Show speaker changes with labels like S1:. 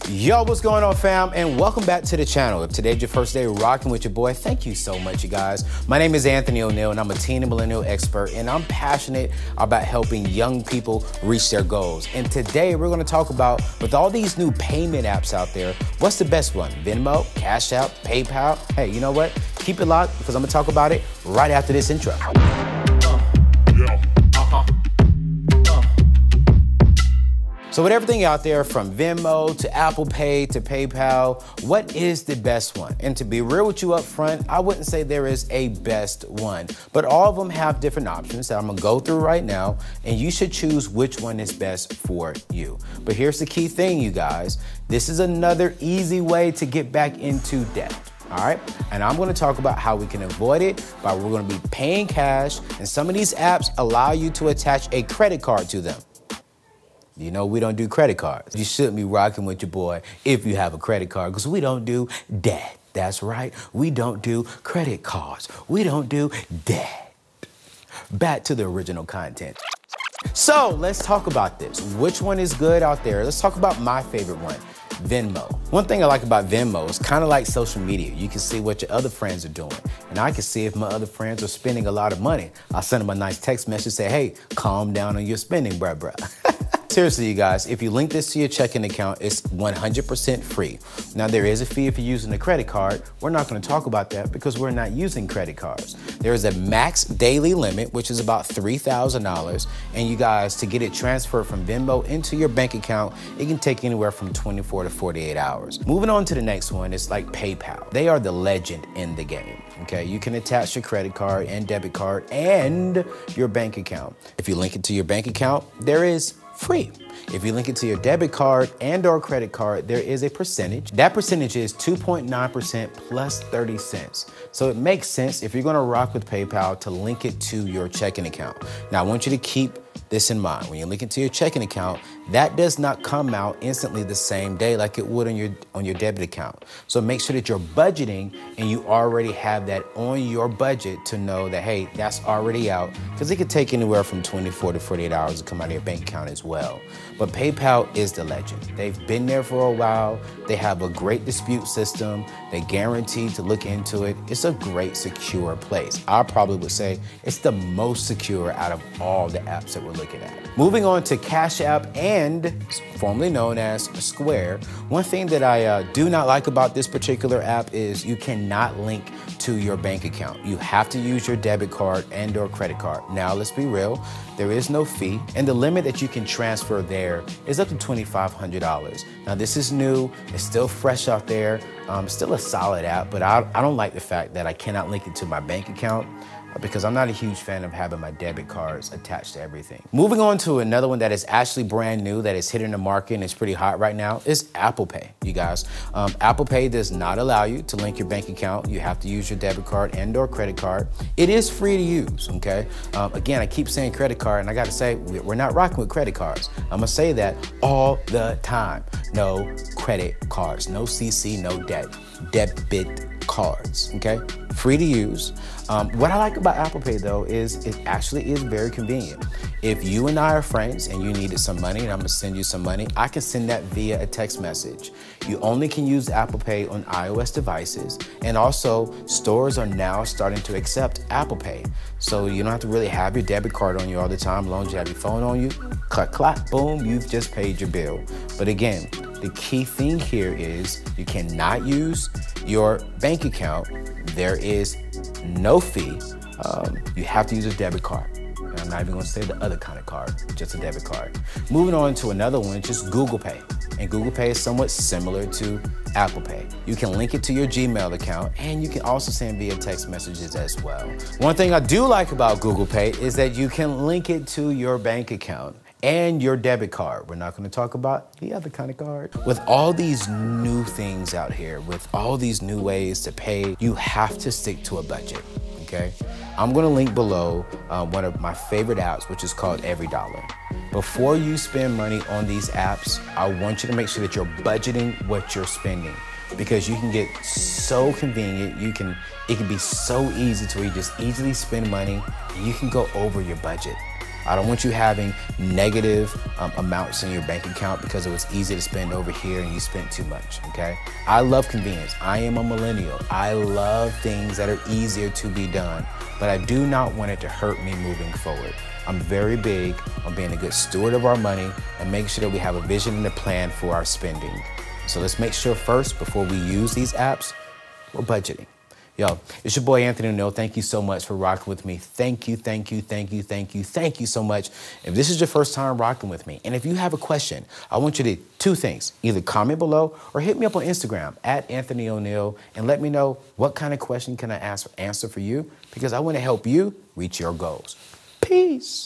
S1: Yo, what's going on, fam? And welcome back to the channel. If today's your first day rocking with your boy, thank you so much, you guys. My name is Anthony ONeal, and I'm a teen and millennial expert, and I'm passionate about helping young people reach their goals. And today we're gonna talk about, with all these new payment apps out there, what's the best one? Venmo, Cash App, PayPal? Hey, you know what? Keep it locked, because I'm gonna talk about it right after this intro. So with everything out there, from Venmo to Apple Pay to PayPal, what is the best one? And to be real with you up front, I wouldn't say there is a best one, but all of them have different options that I'm gonna go through right now, and you should choose which one is best for you. But here's the key thing, you guys. This is another easy way to get back into debt. All right, and I'm gonna talk about how we can avoid it, but we're gonna be paying cash, and some of these apps allow you to attach a credit card to them. You know, we don't do credit cards. You shouldn't be rocking with your boy if you have a credit card, because we don't do debt. That's right, we don't do credit cards. We don't do debt. Back to the original content. So let's talk about this. Which one is good out there? Let's talk about my favorite one, Venmo. One thing I like about Venmo is kind of like social media. You can see what your other friends are doing. And I can see if my other friends are spending a lot of money. I'll send them a nice text message, say, hey, calm down on your spending, bruh. Seriously, you guys, if you link this to your checking account, it's 100% free. Now, there is a fee if you're using a credit card. We're not gonna talk about that because we're not using credit cards. There is a max daily limit, which is about $3,000. And you guys, to get it transferred from Venmo into your bank account, it can take anywhere from 24 to 48 hours. Moving on to the next one, it's like PayPal. They are the legend in the game, okay? You can attach your credit card and debit card and your bank account. If you link it to your bank account, there is free. If you link it to your debit card and or credit card, there is a percentage. That percentage is 2.9% plus 30 cents. So it makes sense if you're gonna rock with PayPal to link it to your checking account. Now I want you to keep this in mind. When you link it to your checking account, that does not come out instantly the same day like it would on your debit account. So make sure that you're budgeting and you already have that on your budget to know that, hey, that's already out, because it could take anywhere from 24 to 48 hours to come out of your bank account as well. But PayPal is the legend. They've been there for a while. They have a great dispute system. They guarantee to look into it. It's a great, secure place. I probably would say it's the most secure out of all the apps that we're looking at. Moving on to Cash App, and formerly known as Square. One thing that I do not like about this particular app is you cannot link to your bank account. You have to use your debit card and or credit card. Now, let's be real, there is no fee, and the limit that you can transfer there is up to $2,500. Now, this is new, it's still fresh out there, still a solid app, but I don't like the fact that I cannot link it to my bank account, because I'm not a huge fan of having my debit cards attached to everything. Moving on to another one that is actually brand new, that is hitting the market and it's pretty hot right now, is Apple Pay, you guys. Apple Pay does not allow you to link your bank account. You have to use your debit card and or credit card. It is free to use, okay? Again, I keep saying credit card, and I gotta say, we're not rocking with credit cards. I'm gonna say that all the time. No credit cards, no CC, no debt, debit cards, okay? Free to use. What I like about Apple Pay though is it actually is very convenient. If you and I are friends and you needed some money and I'm gonna send you some money, I can send that via a text message. You only can use Apple Pay on iOS devices, and also stores are now starting to accept Apple Pay. So you don't have to really have your debit card on you all the time. As long as you have your phone on you, clack, clack, boom, you've just paid your bill. But again, the key thing here is you cannot use your bank account. There is no fee. You have to use a debit card. And I'm not even gonna say the other kind of card, just a debit card. Moving on to another one, just Google Pay. And Google Pay is somewhat similar to Apple Pay. You can link it to your Gmail account, and you can also send via text messages as well. One thing I do like about Google Pay is that you can link it to your bank account and your debit card. We're not gonna talk about the other kind of card. With all these new things out here, with all these new ways to pay, you have to stick to a budget, okay? I'm gonna link below one of my favorite apps, which is called EveryDollar. Before you spend money on these apps, I want you to make sure that you're budgeting what you're spending, because you can get so convenient. It can be so easy to where you just easily spend money and you can go over your budget. I don't want you having negative amounts in your bank account because it was easy to spend over here and you spent too much, okay? I love convenience. I am a millennial. I love things that are easier to be done, but I do not want it to hurt me moving forward. I'm very big on being a good steward of our money and making sure that we have a vision and a plan for our spending. So let's make sure first, before we use these apps, we're budgeting. Yo, it's your boy Anthony ONeal. Thank you so much for rocking with me. Thank you, thank you, thank you, thank you, thank you so much. If this is your first time rocking with me, and if you have a question, I want you to do two things. Either comment below or hit me up on Instagram at Anthony ONeal and let me know what kind of question can I answer for you, because I want to help you reach your goals. Peace.